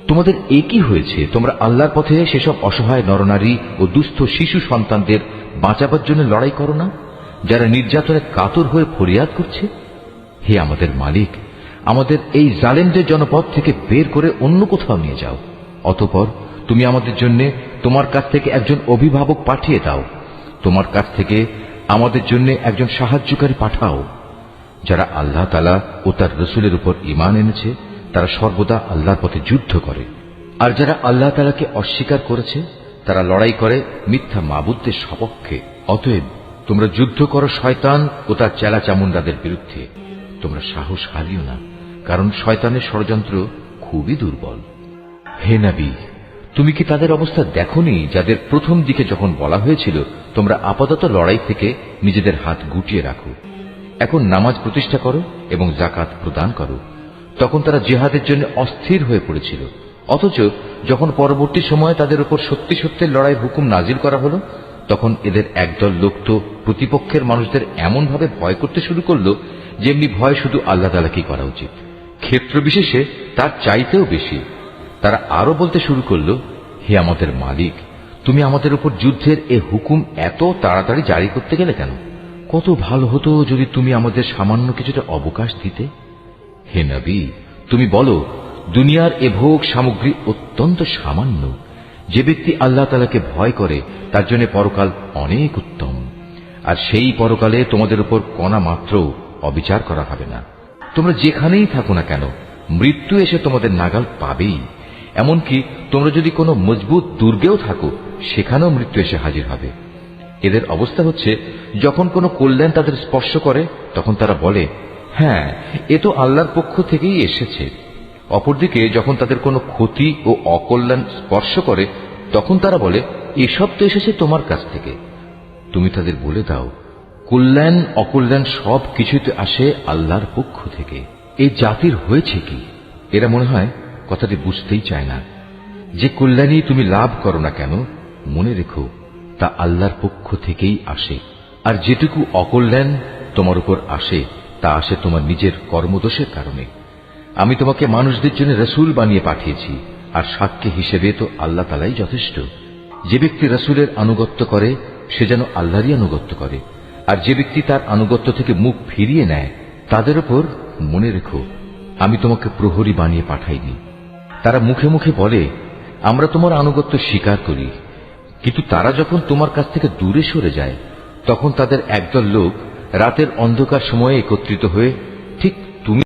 তোমাদের একই হয়েছে, তোমরা আল্লাহর পথে সেসব অসহায় নরনারী ও দুস্থ শিশু সন্তানদের বাঁচাবার জন্য লড়াই করো না, যারা নির্যাতনে কাতর হয়ে ফরিয়াদ করছে। হে আমাদের মালিক, আমাদের এই জালেমদের জনপদ থেকে বের করে অন্য কোথাও নিয়ে যাও। অতঃপর তুমি আমাদের জন্য তোমার কাছ থেকে একজন অভিভাবক পাঠিয়ে দাও, তোমার কাছ থেকে আমাদের জন্য একজন সাহায্যকারী পাঠাও। যারা আল্লাহ তাআলা ও তার রসুলের উপর ঈমান এনেছে তারা সর্বদা আল্লাহর পথে যুদ্ধ করে, আর যারা আল্লাহ তাআলাকে অস্বীকার করেছে তারা লড়াই করে মিথ্যা মাবুদদের সপক্ষে। অতএব তোমরা যুদ্ধ করো শয়তান ও তার চেলা চামুন্ডাদের বিরুদ্ধে। তোমরা সাহস হারিও না, কারণ শয়তানের ষড়যন্ত্র খুবই দুর্বল। হে নবী, তুমি কি তাদের অবস্থা দেখোনি যাদের প্রথম দিকে যখন বলা হয়েছিল তোমরা আপাতত লড়াই থেকে নিজেদের হাত গুটিয়ে রাখো, এখন নামাজ প্রতিষ্ঠা করো এবং যাকাত প্রদান করো। তখন তারা জিহাদের জন্য অস্থির হয়ে পড়েছিল, অথচ যখন পরবর্তী সময়ে তাদের উপর সত্যি সত্যের লড়াইয়ের হুকুম নাজিল করা হলো তখন এদের একদল লোক তো প্রতিপক্ষের মানুষদের এমন ভাবে ভয় করতে শুরু করলো যেমনি ভয় শুধু আল্লাহ তাআলাকেই করা উচিত, ক্ষেত্র বিশেষে তার চাইতেও বেশি। তারা আরো বলতে শুরু করলো, হে আমাদের মালিক, তুমি আমাদের উপর যুদ্ধের এ হুকুম এত তাড়াতাড়ি জারি করতে গেলে কেন? কত ভালো হতো যদি তুমি আমাদের সামান্য কিছুটা অবকাশ দিতে। হে নবী, তুমি বলো, দুনিয়ার এ ভোগ সামগ্রী অত্যন্ত সামান্য। যে ব্যক্তি আল্লাহ তাআলাকে ভয় করে তার জন্য পরকাল অনেক উত্তম, আর সেই পরকালে তোমাদের উপর কণা মাত্র অবিচার করা হবে না। তোমরা যেখানেই থাকো না কেন মৃত্যু এসে তোমাদের নাগাল পাবেই। এমনকি তোমরা যদি কোনো মজবুত দুর্গেও থাকো সেখানেও মৃত্যু এসে হাজির হবে। এদের অবস্থা হচ্ছে, যখন কোনো কল্যাণ তাদের স্পর্শ করে তখন তারা বলে, হ্যাঁ, এ তো আল্লাহর পক্ষ থেকেই এসেছে। অপরদিকে যখন তাদের কোনো ক্ষতি ও অকল্যাণ স্পর্শ করে তখন তারা বলে, এসব তো এসেছে তোমার কাছ থেকে। তুমি তাদের বলে দাও, কল্যাণ অকল্যাণ সব কিছুতে আসে আল্লাহর পক্ষ থেকে। এই জাতির হয়েছে কি? এরা মনে হয় কথাটি বুঝতেই চায় না। যে কল্যাণই তুমি লাভ করো না কেন মনে রেখো তা আল্লাহর পক্ষ থেকেই আসে, আর যেটুকু অকল্যাণ তোমার উপর আসে তা আসে তোমার নিজের কর্মদোষের কারণে। আমি তোমাকে মানুষদের জন্য রসুল বানিয়ে পাঠিয়েছি, আর সাক্ষী হিসেবে তো আল্লাহ তাআলাই যথেষ্ট। যে ব্যক্তি রসুলের আনুগত্য করে সে যেন আল্লাহরই আনুগত্য করে, আর যে ব্যক্তি তার আনুগত্য থেকে মুখ ফিরিয়ে নেয় তাদের উপর মনে রেখো আমি তোমাকে প্রহরী বানিয়ে পাঠাইনি। তারা মুখে মুখে বলে, আমরা তোমার আনুগত্য স্বীকার করি, কিন্তু তারা যখন তোমার কাছ থেকে দূরে সরে যায় তখন তাদের একদল লোক রাতের অন্ধকার সময়ে একত্রিত হয়ে